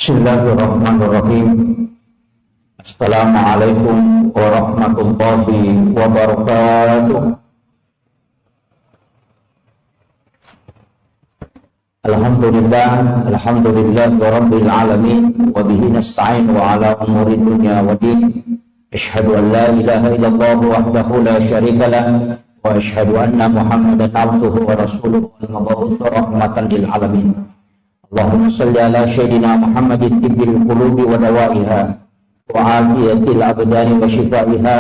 Bismillahirrahmanirrahim. Assalamualaikum warahmatullahi wabarakatuh. Alhamdulillah rabbil alamin wa bihi nasta'in wa ala umuri dunya wa din. Asyhadu an la ilaha illallah wahdahu la syarika lah wa asyhadu anna Muhammadan abduhu wa rasuluhu al-mab'uts rahmatan lil alamin. Allahumma salli ala sayyidina Muhammadin tibbil qulubi wa dawaiha wa afiyatil abdani wa shifaiha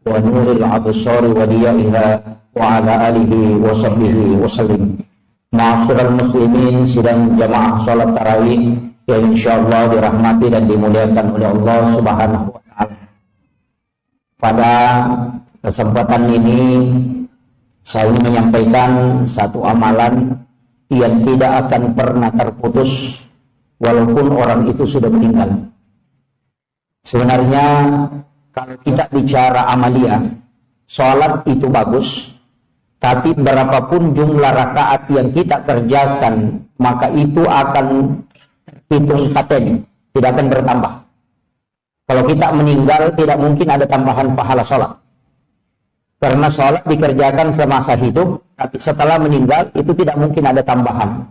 wa nuril absari wa diyaiha wa ala alihi wa sahbihi wa sallim. Ma'asyiral muslimin, sidang jamaah salat tarawih yang insyaallah dirahmati dan dimuliakan oleh Allah Subhanahu wa taala. Pada kesempatan ini saya ingin menyampaikan satu amalan yang tidak akan pernah terputus walaupun orang itu sudah meninggal. Sebenarnya kalau kita bicara amalia, sholat itu bagus, tapi berapapun jumlah rakaat yang kita kerjakan, maka itu akan hitung paten, tidak akan bertambah. Kalau kita meninggal, tidak mungkin ada tambahan pahala sholat. Karena sholat dikerjakan semasa hidup, tapi setelah meninggal itu tidak mungkin ada tambahan.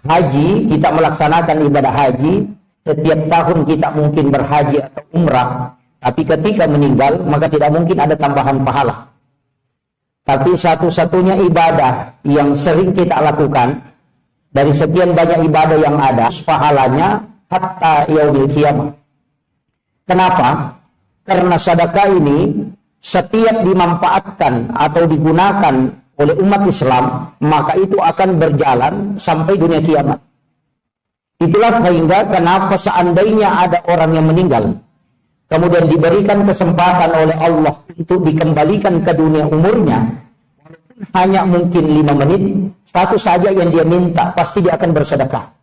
Haji, kita melaksanakan ibadah haji, setiap tahun kita mungkin berhaji atau umrah, tapi ketika meninggal maka tidak mungkin ada tambahan pahala. Tapi satu-satunya ibadah yang sering kita lakukan dari sekian banyak ibadah yang ada, pahalanya hatta yaumil qiyamah. Kenapa? Karena sedekah ini setiap dimanfaatkan atau digunakan oleh umat Islam, maka itu akan berjalan sampai dunia kiamat. Itulah sehingga kenapa seandainya ada orang yang meninggal, kemudian diberikan kesempatan oleh Allah untuk dikembalikan ke dunia umurnya, hanya mungkin 5 menit, satu saja yang dia minta, pasti dia akan bersedekah.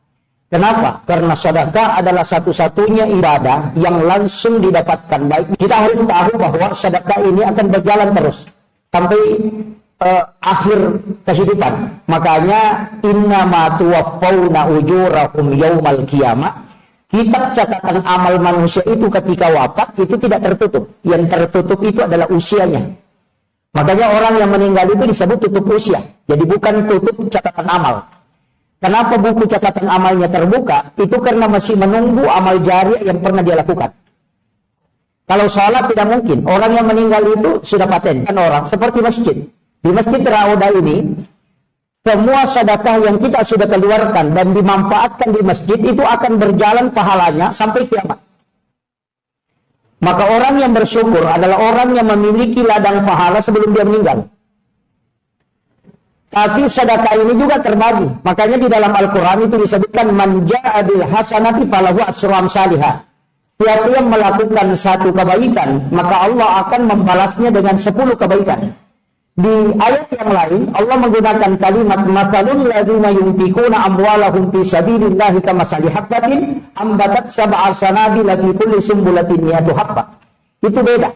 Kenapa? Karena sedekah adalah satu-satunya ibadah yang langsung didapatkan. Baik, kita harus tahu bahwa sedekah ini akan berjalan terus sampai akhir kehidupan. Makanya innama tuwaffawna ujurahum yaumal qiyamah. Kitab catatan amal manusia itu ketika wafat itu tidak tertutup. Yang tertutup itu adalah usianya. Makanya orang yang meninggal itu disebut tutup usia. Jadi bukan tutup catatan amal. Kenapa buku catatan amalnya terbuka? Itu karena masih menunggu amal jariah yang pernah dia lakukan. Kalau sholat tidak mungkin. Orang yang meninggal itu sudah paten. Kan orang seperti masjid. Di Masjid Raudah ini, semua sedekah yang kita sudah keluarkan dan dimanfaatkan di masjid itu akan berjalan pahalanya sampai kiamat. Maka orang yang bersyukur adalah orang yang memiliki ladang pahala sebelum dia meninggal. Tapi sedekah ini juga terbagi. Makanya di dalam Al-Quran itu disebutkan man jaa bil hasanati falahu asyru amsalihha. Siapa yang melakukan satu kebaikan, maka Allah akan membalasnya dengan 10 kebaikan. Di ayat yang lain, Allah menggunakan kalimat masalul ladzina yunfikuna amwalahum fi sabilillahi kamasali habbatin ambatat sab'a sanabila fi kulli sumbulatin mi'atu habbah. Itu beda.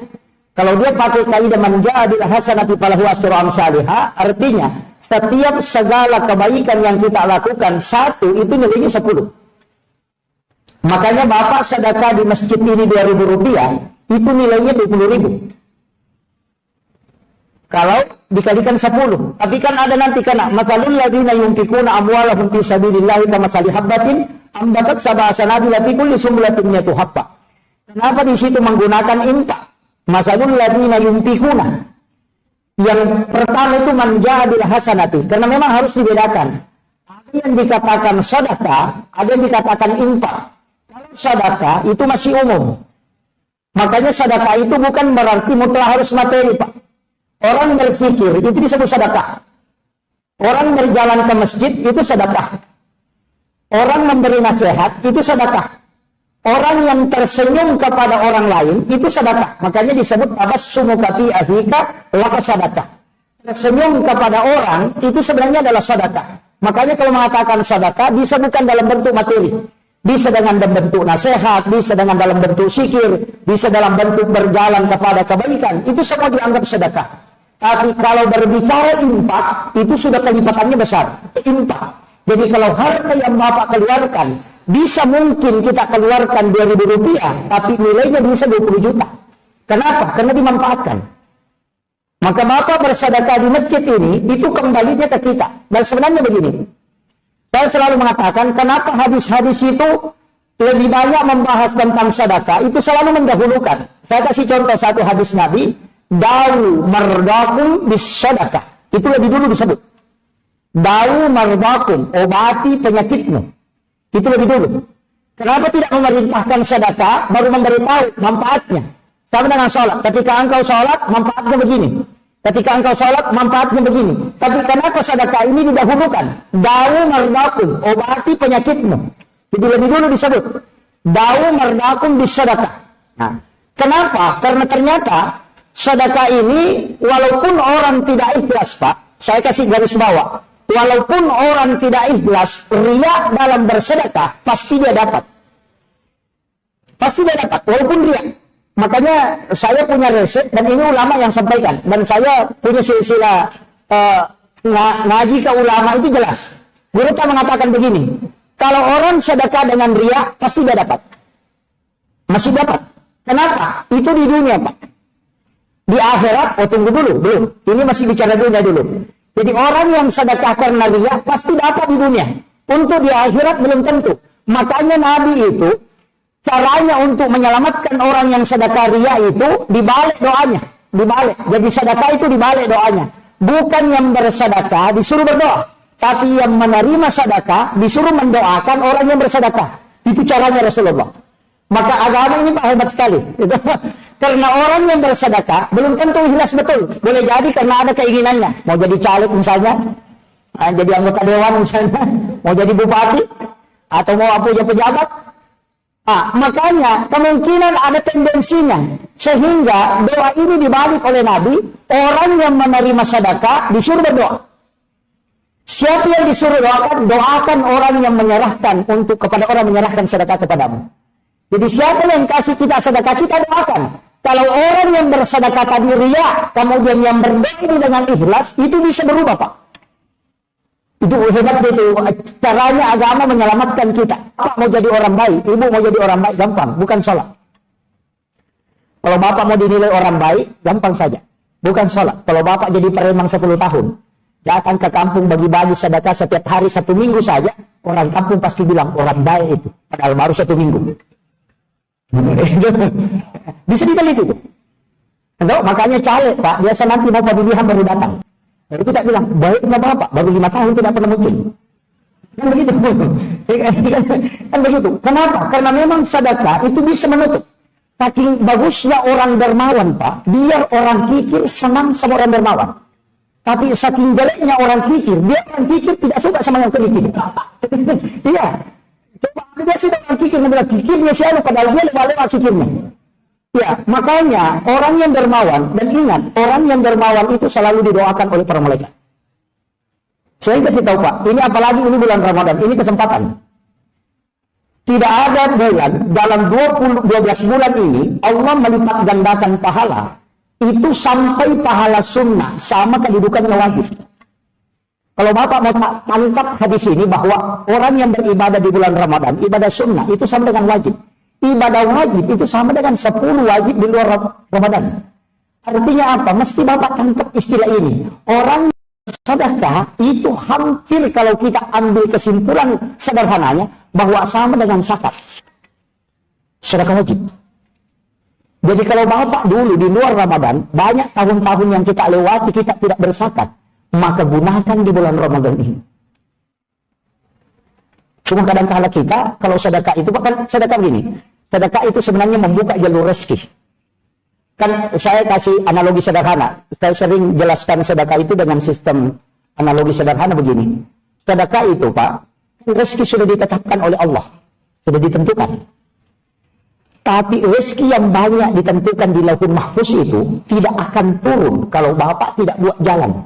Kalau dia pakai kaidah man jaa bil hasanati falahu asyru amsalihha, artinya setiap segala kebaikan yang kita lakukan, satu itu nilainya 10. Makanya Bapak sedekah di masjid ini 2.000 rupiah, itu nilainya 20.000. Kalau dikalikan 10. Tapi kan ada nanti kena masalul ladzina yunfikuna amwalahum fi sabilillahi kamasali habbatin ambatat sab'a sanabila fi kulli sumbulatin mi'atu habbah. Kenapa di situ menggunakan infak? Masalul ladzina yunfikuna. Yang pertama itu man jaa bil hasanati, karena memang harus dibedakan. Ada yang dikatakan sedekah, ada yang dikatakan infak. Kalau sedekah itu masih umum. Makanya sedekah itu bukan berarti mutlak harus materi, Pak. Orang berzikir itu disebut sedekah. Orang berjalan ke masjid itu sedekah. Orang memberi nasihat itu sedekah. Orang yang tersenyum kepada orang lain itu sedekah. Makanya disebut tabassumu fi akhika laka sedekah. Tersenyum kepada orang itu sebenarnya adalah sedekah. Makanya kalau mengatakan sedekah bisa bukan dalam bentuk materi. Bisa dengan bentuk nasihat, bisa dengan dalam bentuk zikir, bisa dalam bentuk berjalan kepada kebaikan. Itu semua dianggap sedekah. Tapi kalau berbicara infak, itu sudah kelipatannya besar. Infak. Jadi kalau harta yang Bapak keluarkan bisa mungkin kita keluarkan 2.000 rupiah, tapi nilainya bisa 20 juta. Kenapa? Karena dimanfaatkan. Maka Bapak bersedekah di masjid ini, itu kembalinya ke kita. Dan sebenarnya begini, saya selalu mengatakan, kenapa hadis-hadis itu lebih banyak membahas tentang sedekah, itu selalu mendahulukan. Saya kasih contoh satu hadis Nabi, Da'u mardakum bis sedekah. Itu lebih dulu disebut. Da'u mardakum, obati penyakitmu. Itu lebih dulu. Kenapa tidak memerintahkan sedekah, baru memberitahu manfaatnya? Sama dengan sholat. Ketika engkau sholat, manfaatnya begini. Ketika engkau sholat, manfaatnya begini. Tapi kenapa sedekah ini didahulukan? Da'u mardakum, obati penyakitmu. Jadi lebih dulu disebut. Da'u mardakum bis sedekah. Nah, kenapa? Karena ternyata sedekah ini, walaupun orang tidak ikhlas, Pak, saya kasih garis bawah. Walaupun orang tidak ikhlas, riya dalam bersedekah, pasti dia dapat. Pasti dia dapat, walaupun riya. Makanya saya punya resep, dan ini ulama yang sampaikan. Dan saya punya silsilah ngaji ke ulama itu jelas. Guru tak mengatakan begini, kalau orang sedekah dengan riya, pasti dia dapat. Masih dapat. Kenapa? Itu di dunia, Pak. Di akhirat, tunggu dulu, belum. Ini masih bicara dunia dulu. Jadi orang yang sedekah karena riya pasti dapat di dunia. Untuk di akhirat belum tentu. Makanya Nabi itu, caranya untuk menyelamatkan orang yang sedekah riya itu, dibalik doanya. Dibalik. Jadi sedekah itu dibalik doanya. Bukan yang bersedekah disuruh berdoa. Tapi yang menerima sedekah disuruh mendoakan orang yang bersedekah. Itu caranya Rasulullah. Maka agama ini Pak hebat sekali. Karena orang yang bersedekah belum tentu ikhlas betul. Boleh jadi karena ada keinginannya. Mau jadi caleg misalnya, jadi anggota dewan misalnya, mau jadi bupati, atau mau punya pejabat. Makanya kemungkinan ada tendensinya. Sehingga doa ini dibalik oleh Nabi, orang yang menerima sedekah disuruh berdoa. Siapa yang disuruh doakan? Doakan orang yang menyerahkan untuk kepada orang menyerahkan sedekah kepadamu. Jadi siapa yang kasih kita sedekah, kita doakan. Kalau orang yang bersedekah tadi riya, kemudian yang berdoa dengan ikhlas, itu bisa berubah, Pak. Itu hebat itu. Caranya agama menyelamatkan kita. Bapak mau jadi orang baik, ibu mau jadi orang baik, gampang. Bukan sholat. Kalau bapak mau dinilai orang baik, gampang saja. Bukan sholat. Kalau bapak jadi preman 10 tahun, datang ke kampung bagi-bagi sedekah setiap hari 1 minggu saja, orang kampung pasti bilang, orang baik itu. Padahal baru 1 minggu. Bisa diteliti itu. Makanya caleg, Pak, biasa nanti mau pemilihan baru datang. Lalu kita bilang, baik nggak Bapak, baru 5 tahun tidak pernah muncul. Kan begitu. Kan begitu. Kenapa? Karena memang sedekah itu bisa menutup. Saking bagusnya orang dermawan, Pak, biar orang kikir senang sama orang dermawan. Tapi saking jeleknya orang kikir, biar orang kikir tidak suka sama yang kikir. Iya. Coba dia sudah orang kikir, memang kikirnya siapa, padahal dia lewat kikirnya. Ya, makanya orang yang dermawan, dan ingat, orang yang dermawan itu selalu didoakan oleh para malaikat. Saya kasih tahu Pak, ini apalagi ini bulan Ramadan, ini kesempatan. Tidak ada bulan, dalam 12 bulan ini, Allah melipat gandakan pahala, itu sampai pahala sunnah, sama kedudukannya wajib. Kalau Bapak mau tangkap hadis ini bahwa orang yang beribadah di bulan Ramadan, ibadah sunnah, itu sama dengan wajib. Ibadah wajib itu sama dengan 10 wajib di luar Ramadan. Artinya apa? Mesti Bapak tangkap istilah ini. Orang sedekah itu hampir kalau kita ambil kesimpulan sederhananya bahwa sama dengan zakat. Sedekah wajib. Jadi kalau Bapak dulu di luar Ramadan, banyak tahun-tahun yang kita lewati kita tidak berzakat, maka gunakan di bulan Ramadan ini. Cuma kadang-kadang kita, kalau sedekah itu, kan sedekah gini. Sedekah itu sebenarnya membuka jalur rezeki. Kan saya kasih analogi sederhana. Saya sering jelaskan sedekah itu dengan sistem analogi sederhana begini. Sedekah itu, Pak, rezeki sudah ditetapkan oleh Allah. Sudah ditentukan. Tapi rezeki yang banyak ditentukan di Lauhul Mahfuz itu tidak akan turun kalau Bapak tidak buat jalan.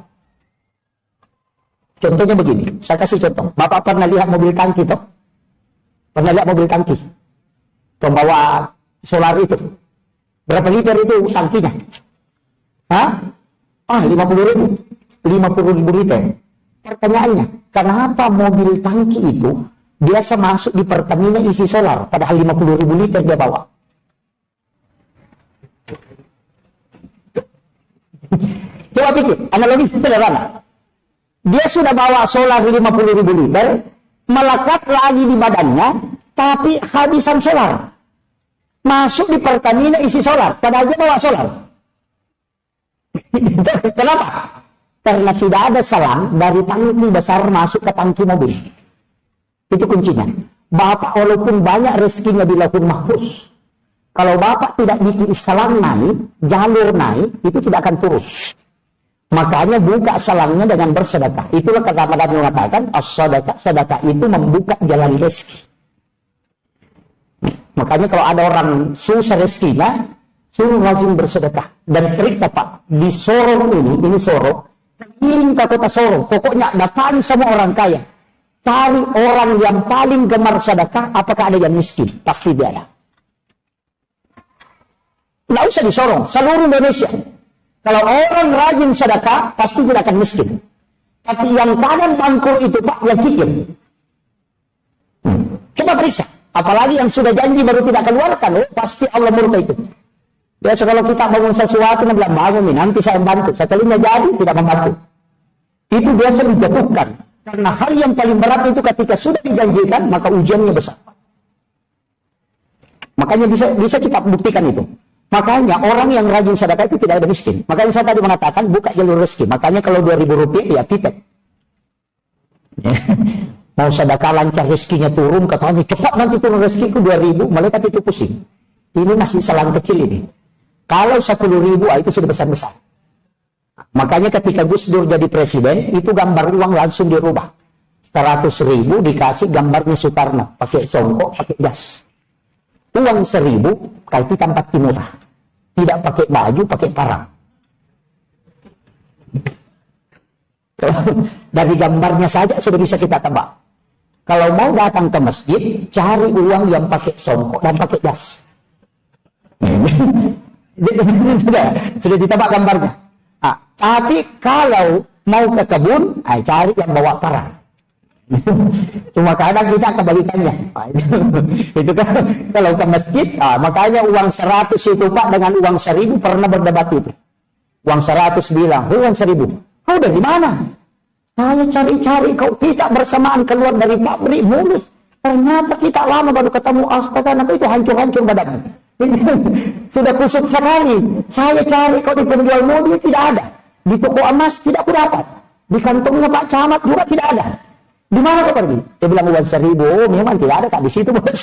Contohnya begini, saya kasih contoh. Bapak pernah lihat mobil tangki toh? Pernah lihat mobil tangki? Pembawa solar itu. Berapa liter itu tangkinya? Hah? 50.000 liter. Pertanyaannya, kenapa mobil tangki itu biasa masuk di Pertamina isi solar, padahal 50.000 liter dia bawa. Coba pikir, analogi sederhana. Dia sudah bawa solar 50.000 liter, melekat lagi di badannya, tapi habisan solar. Masuk di Pertamina isi solar, padahal dia bawa solar. Kenapa? Karena tidak ada selang dari tangki besar masuk ke tangki mobil. Itu kuncinya. Bapak walaupun banyak rezekinya di Lauhul Mahfuz, kalau Bapak tidak bikin selang naik, jalur naik, itu tidak akan turun. Makanya buka selangnya dengan bersedekah. Itulah kata Nabi mengatakan, as-sadaqah, sedekah itu membuka jalan rezeki. Makanya kalau ada orang susah rezekinya, suruh rajin bersedekah. Dan periksa Pak, di Sorong ini Sorong, kirim ke kota Sorong, pokoknya datangi semua orang kaya. Cari orang yang paling gemar sedekah, apakah ada yang miskin? Pasti dia ada. Nggak usah di Sorong, seluruh Indonesia. Kalau orang rajin sedekah, pasti tidak akan miskin. Tapi yang kadang bangkrut itu Pak, yang kikir. Coba periksa. Apalagi yang sudah janji baru tidak keluarkan, pasti Allah murka itu. Biasa kalau kita bangun sesuatu, dia bilang, bangun nih, nanti saya bantu. Sekalinya jadi, tidak membantu. Itu biasa dijatuhkan. Karena hal yang paling berat itu ketika sudah dijanjikan, maka ujiannya besar. Makanya bisa kita buktikan itu. Makanya orang yang rajin sedekah itu tidak ada miskin. Makanya saya tadi mengatakan, buka jalur rezeki. Makanya kalau 2.000 rupiah, ya titik. Mau sedekah lancar rezekinya turun, katanya cepat nanti turun rezekiku 2.000, malaikat itu pusing. Ini masih selang kecil ini. Kalau 10.000, itu sudah besar-besar. Makanya ketika Gus Dur jadi presiden, itu gambar uang langsung dirubah. 100.000 dikasih gambarnya Soekarno, pakai songkok, pakai jas. Uang 1.000 kaki tempat timurah. Tidak pakai baju, pakai parang. Dari gambarnya saja sudah bisa kita tebak. Kalau mau datang ke masjid, cari uang yang pakai songkok dan pakai jas. sudah ditebak gambarnya. Nah, tapi kalau mau ke kebun, cari yang bawa parang. Cuma kadang kita kebalikannya. Itu kan kalau ke masjid, makanya uang 100 itu Pak dengan uang 1.000 pernah berdebat itu. Uang 100 bilang, uang 1.000. Kau dari mana? Saya cari-cari, kau tidak bersamaan keluar dari pabrik mulus. Ternyata kita lama baru ketemu, astaga, itu hancur-hancur badannya. Sudah kusut sekali. Saya cari kau di penjual mobil, tidak ada. Di toko emas tidak aku dapat. Di kantongnya Pak Camat juga tidak ada. Di mana kau pergi? Dia bilang uang 1.000. Oh, memang tidak ada Kak di situ bos.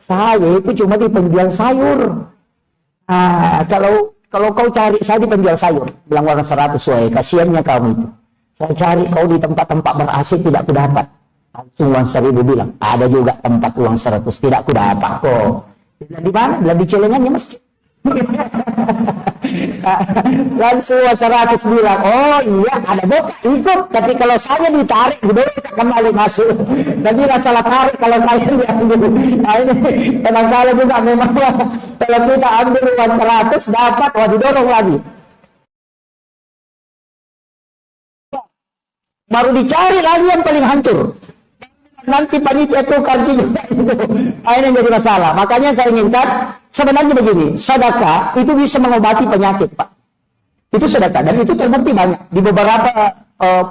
Saya itu cuma di penjual sayur. Kalau kau cari saya di penjual sayur, bilang uang 100, woy, kasihannya kamu itu. Saya cari kau di tempat-tempat ber-AC tidak aku dapat. Langsung uang 1.000 bilang, ada juga tempat uang 100 tidak aku dapat kok. Di mana? Di celengannya masjid. Langsung 100 bilang, oh iya ada boka ikut, tapi kalau saya ditarik kita kembali masuk. Jadi salah tarik kalau saya diambil. Nah ini kadang-kadang juga memang kalau kita ambil uang 100 dapat, didorong lagi. Baru dicari lagi yang paling hancur. Nanti panitia tukar juga. Ini jadi masalah. Makanya saya inginkan, sebenarnya begini, sedekah itu bisa mengobati penyakit, Pak. Itu sedekah, dan itu terbukti banyak. Di beberapa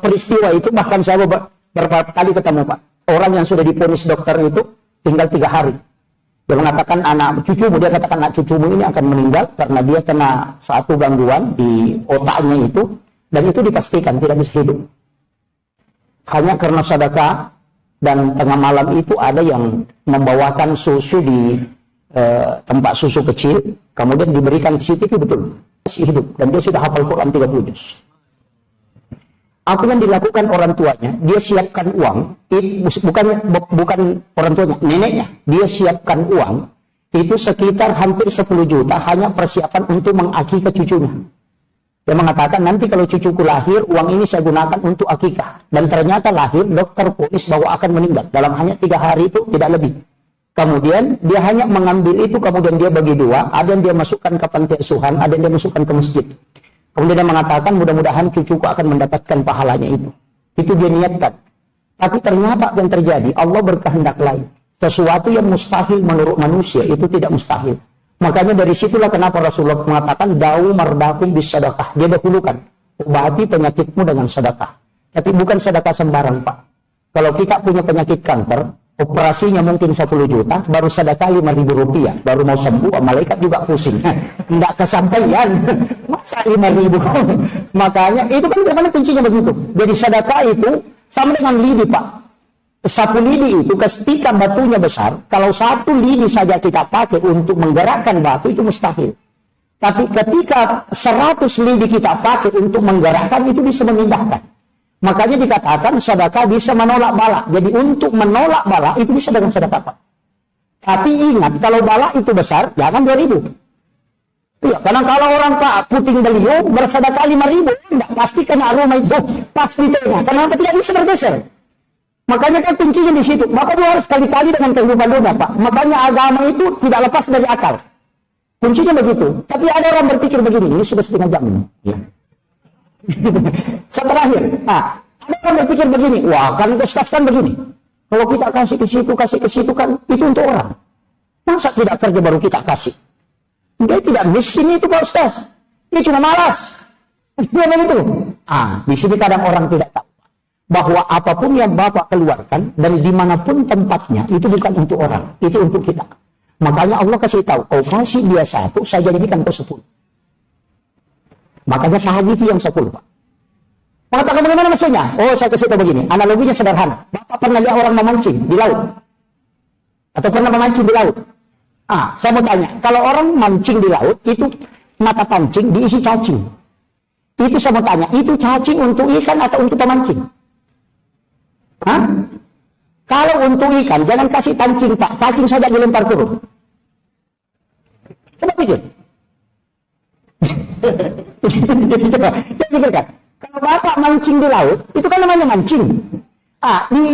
peristiwa itu, bahkan saya beberapa kali ketemu, Pak. Orang yang sudah diponis dokter itu, tinggal 3 hari. Dia mengatakan anak cucumu, dia katakan anak cucumu ini akan meninggal, karena dia kena satu gangguan di otaknya itu, dan itu dipastikan tidak bisa hidup. Hanya karena sedekah. Dan tengah malam itu ada yang membawakan susu di tempat susu kecil, kemudian diberikan CCTV betul, masih hidup, dan dia sudah hafal Quran 30 juz. Apa yang dilakukan orang tuanya, dia siapkan uang, bukan orang tuanya, neneknya, dia siapkan uang, itu sekitar hampir 10 juta, hanya persiapan untuk mengakikah cucunya. Dia mengatakan, nanti kalau cucuku lahir, uang ini saya gunakan untuk akikah. Dan ternyata lahir, dokter ponis bahwa akan meninggal. Dalam hanya 3 hari itu, tidak lebih. Kemudian, dia hanya mengambil itu, kemudian dia bagi 2. Ada yang dia masukkan ke panti asuhan, ada yang dia masukkan ke masjid. Kemudian dia mengatakan, mudah-mudahan cucuku akan mendapatkan pahalanya itu. Itu dia niatkan. Tapi ternyata apa yang terjadi? Allah berkehendak lain. Sesuatu yang mustahil menurut manusia itu tidak mustahil. Makanya dari situlah kenapa Rasulullah mengatakan da'u mardakum bis sadaqah. Dia dahulukan, obati penyakitmu dengan sedekah. Tapi bukan sedekah sembarang, Pak. Kalau kita punya penyakit kanker, operasinya mungkin 10 juta, baru sedekah 5.000 rupiah. Baru mau sembuh, malaikat juga pusing. Tidak kesampaian. Masa 5.000? Makanya itu kan bagaimana kuncinya begitu. Jadi sedekah itu sama dengan lidi, Pak. Satu lidi itu ketika batunya besar, kalau satu lidi saja kita pakai untuk menggerakkan batu itu mustahil. Tapi ketika 100 lidi kita pakai untuk menggerakkan itu bisa memindahkan. Makanya dikatakan sedekah bisa menolak bala. Jadi untuk menolak bala itu bisa dengan sedekah, Pak. Tapi ingat, kalau bala itu besar, jangan 2.000. Iya, karena kalau orang Pak puting beliau bersedekah 5.000, tidak pasti kena rumah itu pas di tengah. Kenapa tidak bisa bergeser? Makanya kan kuncinya di situ. Makanya harus kali-kali dengan kehidupan dunia, Pak. Makanya agama itu tidak lepas dari akal. Kuncinya begitu. Tapi ada orang berpikir begini, ini sudah setengah jam ini. Ya. Terakhir. Nah, ada orang berpikir begini, wah kan Ustaz kan begini. Kalau kita kasih ke situ kan itu untuk orang. Masa tidak kerja baru kita kasih? Dia tidak miskin itu Pak Ustaz. Dia cuma malas. Dia begitu. Di sini kadang orang tidak tahu bahwa apapun yang Bapak keluarkan dan dimanapun tempatnya itu bukan untuk orang, itu untuk kita. Makanya Allah kasih tahu, kau kasih dia 1, saya jadikan kau 10. Makanya tahagi itu yang 10, Pak. Mengatakan bagaimana maksudnya? Oh, saya kasih tahu begini, analoginya sederhana. Bapak pernah lihat orang memancing di laut? Atau pernah memancing di laut? Saya mau tanya, kalau orang mancing di laut, itu mata pancing diisi cacing. Itu saya mau tanya, itu cacing untuk ikan atau untuk pemancing? Kalau untuk ikan, jangan kasih pancing, Pak. Cacing saja dilempar turun. Coba pikir. Coba pikirkan. Kalau Bapak mancing di laut, itu kan namanya mancing.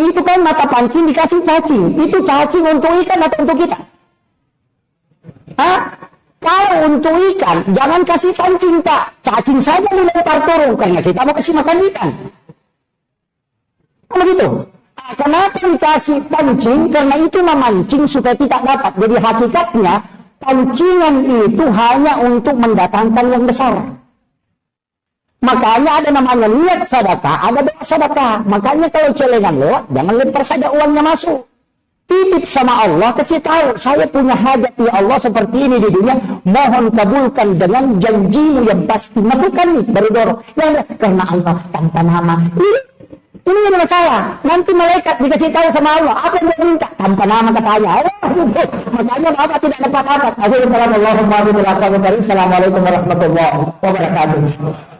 Itu kan mata pancing dikasih cacing. Itu cacing untuk ikan atau untuk kita? Kalau untuk ikan, jangan kasih pancing, Pak. Cacing saja dilempar turun, karena kita mau kasih makan ikan. Begitu. Kenapa dikasih pancing? Karena itu memancing supaya tidak dapat. Jadi hakikatnya pancingan itu hanya untuk mendatangkan yang besar. Makanya ada namanya niat sedekah, ada doa sedekah. Makanya kalau celengan lewat, jangan lempar saja uangnya masuk. Titip sama Allah, kasih tahu, saya punya hajat ya Allah seperti ini di dunia, mohon kabulkan dengan janjimu yang pasti. Masukkan nih, baru dorong. Karena Allah tanpa nama. Ini yang masalah. Nanti malaikat dikasih tahu sama Allah, apa yang dia minta? Tanpa nama katanya. Makanya Bapak tidak dapat apa. Assalamualaikum warahmatullahi wabarakatuh.